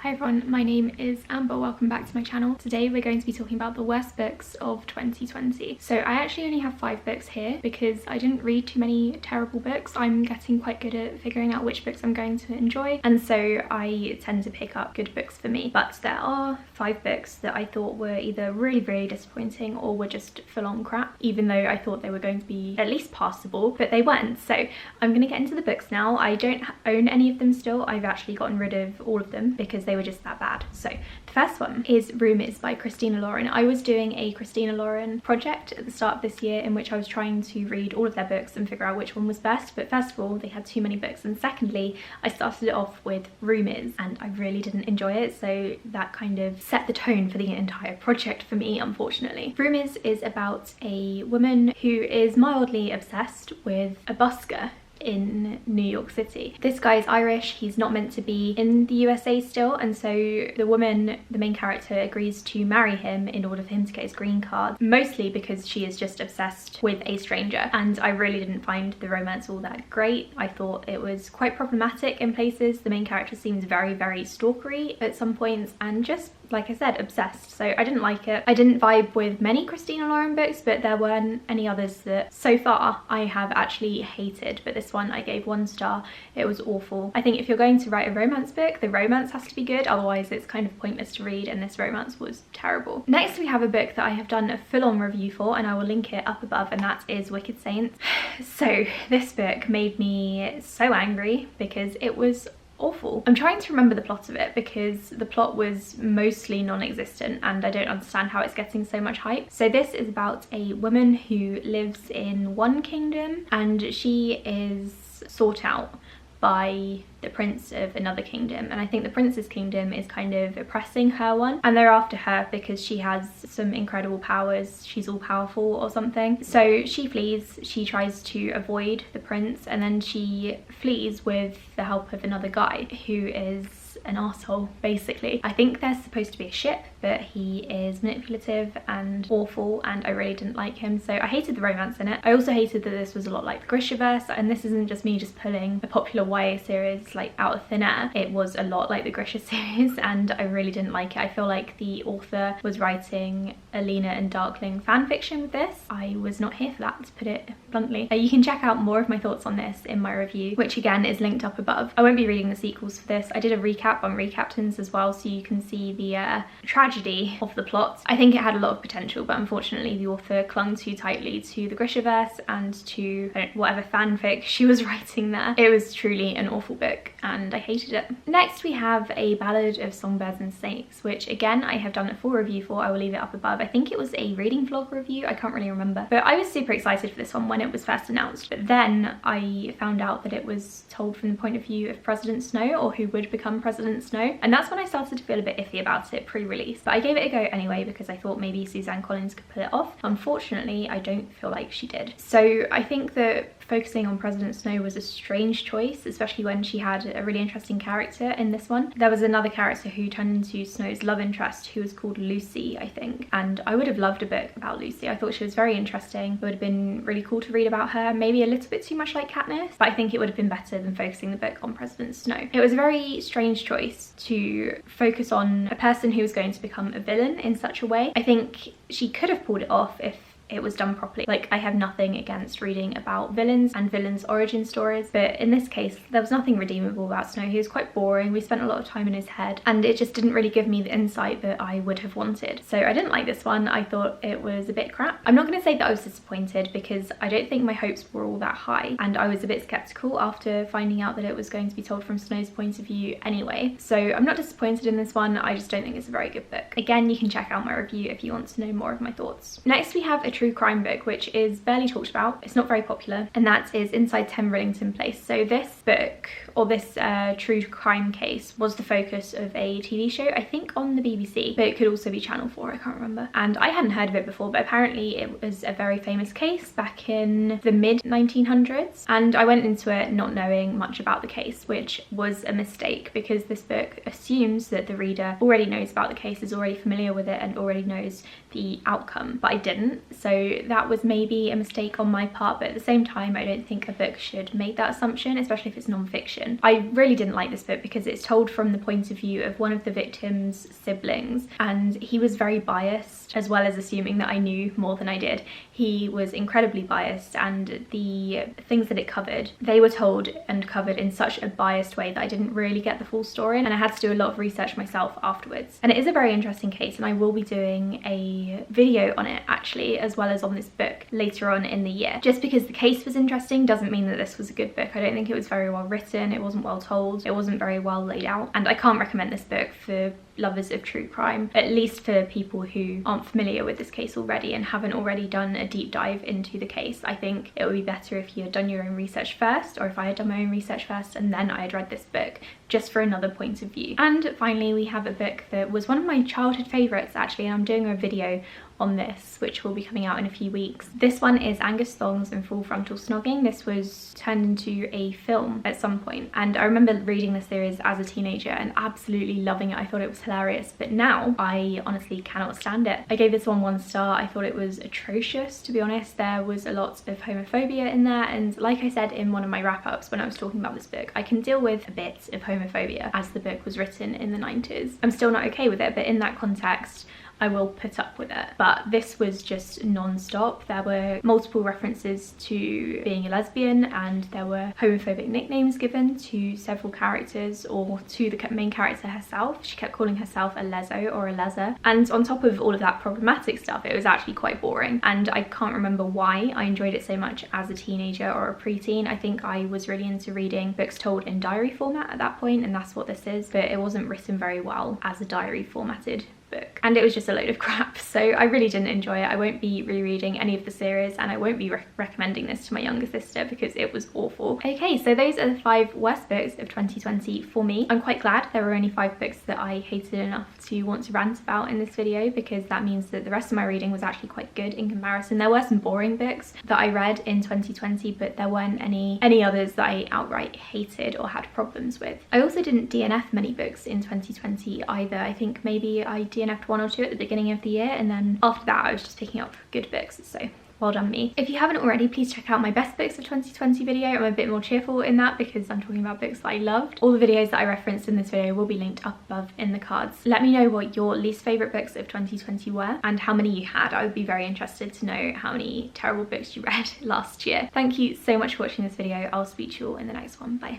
Hi everyone, my name is Amber. Welcome back to my channel. Today we're going to be talking about the worst books of 2020. So I actually only have 5 books here because I didn't read too many terrible books. I'm getting quite good at figuring out which books I'm going to enjoy, and so I tend to pick up good books for me. But there are 5 books that I thought were either really disappointing or were just full-on crap, even though I thought they were going to be at least passable, but they weren't. So I'm going to get into the books now. I don't own any of them still. I've actually gotten rid of all of them because they were just that bad. So the first one is Rumours by Christina Lauren. I was doing a Christina Lauren project at the start of this year in which I was trying to read all of their books and figure out which one was best, but first of all they had too many books, and secondly I started it off with Rumours and I really didn't enjoy it, so that kind of set the tone for the entire project for me, unfortunately. Rumours is about a woman who is mildly obsessed with a busker in New York City. This guy's Irish, he's not meant to be in the USA still, and so the woman, the main character, agrees to marry him in order for him to get his green card, mostly because she is just obsessed with a stranger, and I really didn't find the romance all that great. I thought it was quite problematic in places. The main character seems very stalkery at some points and just, like I said, obsessed, so I didn't like it. I didn't vibe with many Christina Lauren books, but there weren't any others that so far I have actually hated, but this one I gave 1 star. It was awful. I think if you're going to write a romance book, the romance has to be good, otherwise it's kind of pointless to read, and this romance was terrible. Next we have a book that I have done a full-on review for, and I will link it up above, and that is Wicked Saints. So this book made me so angry because it was awful. I'm trying to remember the plot of it because the plot was mostly non-existent and I don't understand how it's getting so much hype. So this is about a woman who lives in one kingdom and she is sought out by the prince of another kingdom, and I think the prince's kingdom is kind of oppressing her one, and they're after her because she has some incredible powers. She's all powerful or something. So she flees. She tries to avoid the prince, and then she flees with the help of another guy who is an arsehole, basically. I think there's supposed to be a ship, but he is manipulative and awful, and I really didn't like him, so I hated the romance in it. I also hated that this was a lot like the Grishaverse, and this isn't just me just pulling a popular YA series like out of thin air. It was a lot like the Grisha series and I really didn't like it. I feel like the author was writing Alina and Darkling fanfiction with this. I was not here for that, to put it bluntly. You can check out more of my thoughts on this in my review, which again is linked up above. I won't be reading the sequels for this. I did a recap on Recaptains as well, so you can see the tragedy of the plot. I think it had a lot of potential, but unfortunately the author clung too tightly to the Grishaverse and to whatever fanfic she was writing there. It was truly an awful book and I hated it. Next we have A Ballad of Songbirds and Snakes, which again I have done a full review for. I will leave it up above. I think it was a reading vlog review, I can't really remember, but I was super excited for this one when it was first announced, but then I found out that it was told from the point of view of President Snow, or who would become President Snow, and that's when I started to feel a bit iffy about it pre-release, but I gave it a go anyway because I thought maybe Suzanne Collins could pull it off. Unfortunately I don't feel like she did. So I think that focusing on President Snow was a strange choice, especially when she had a really interesting character in this one. There was another character who turned into Snow's love interest who was called Lucy, I think, and I would have loved a book about Lucy. I thought she was very interesting. It would have been really cool to read about her, maybe a little bit too much like Katniss, but I think it would have been better than focusing the book on President Snow. It was a very strange choice to focus on a person who was going to become a villain in such a way. I think she could have pulled it off if it was done properly. Like, I have nothing against reading about villains and villains' origin stories, but in this case there was nothing redeemable about Snow. He was quite boring. We spent a lot of time in his head and it just didn't really give me the insight that I would have wanted. So I didn't like this one. I thought it was a bit crap. I'm not going to say that I was disappointed because I don't think my hopes were all that high, and I was a bit skeptical after finding out that it was going to be told from Snow's point of view anyway. So I'm not disappointed in this one. I just don't think it's a very good book. Again, you can check out my review if you want to know more of my thoughts. Next we have a true crime book which is barely talked about. It's not very popular, and that is Inside Timrington Place. So this book, or this true crime case, was the focus of a TV show, I think on the BBC, but it could also be Channel 4, I can't remember. And I hadn't heard of it before, but apparently it was a very famous case back in the mid 1900s, and I went into it not knowing much about the case, which was a mistake because this book assumes that the reader already knows about the case, is already familiar with it, and already knows the outcome, but I didn't. So that was maybe a mistake on my part, but at the same time I don't think a book should make that assumption, especially if it's non-fiction. lesbian. I really didn't like this book because it's told from the point of view of one of the victim's siblings, and he was very biased, as well as assuming that I knew more than I did. He was incredibly biased, and the things that it covered, they were told and covered in such a biased way that I didn't really get the full story, and I had to do a lot of research myself afterwards. And it is a very interesting case, and I will be doing a video on it actually, as well as on this book later on in the year. Just because the case was interesting doesn't mean that this was a good book. I don't think it was very well written, it wasn't well told, it wasn't very well laid out, and I can't recommend this book for lovers of true crime, at least for people who aren't familiar with this case already and haven't already done a deep dive into the case. I think it would be better if you had done your own research first, or if I had done my own research first and then I had read this book, just for another point of view. And finally, we have a book that was one of my childhood favourites actually, and I'm doing a video on this which will be coming out in a few weeks. This one is Angus Thumbs and Full Frontal Snogging. This was turned into a film at some point, and I remember reading this series as a teenager and absolutely loving it. I thought it was hilarious, but now I honestly cannot stand it. I gave this one 1 star. I thought it was atrocious, to be honest. There was a lot of homophobia in there, and like I said in one of my wrap-ups when I was talking about this book, I can deal with a bit of homophobia as the book was written in the 90s. I'm still not okay with it, but in that context I will put up with it. But this was just non-stop. There were multiple references to being a lesbian, and there were homophobic nicknames given to several characters, or to the main character herself. She kept calling herself a leso or a leser, and on top of all of that problematic stuff, it was actually quite boring, and I can't remember why I enjoyed it so much as a teenager or a preteen. I think I was really into reading books told in diary format at that point, and that's what this is, but it wasn't written very well as a diary formatted book, and it was just a load of crap, so I really didn't enjoy it. I won't be rereading any of the series, and I won't be recommending this to my younger sister because it was awful. Okay, so those are the 5 worst books of 2020 for me. I'm quite glad there were only 5 books that I hated enough to want to rant about in this video, because that means that the rest of my reading was actually quite good in comparison. There were some boring books that I read in 2020, but there weren't any others that I outright hated or had problems with. I also didn't DNF many books in 2020 either. I think maybe I DNF'd 1 or 2 at the beginning of the year, and then after that I was just picking up good books, so well done me. If you haven't already, please check out my best books of 2020 video. I'm a bit more cheerful in that because I'm talking about books that I loved. All the videos that I referenced in this video will be linked up above in the cards. Let me know what your least favourite books of 2020 were and how many you had. I would be very interested to know how many terrible books you read last year. Thank you so much for watching this video. I'll speak to you all in the next one. Bye.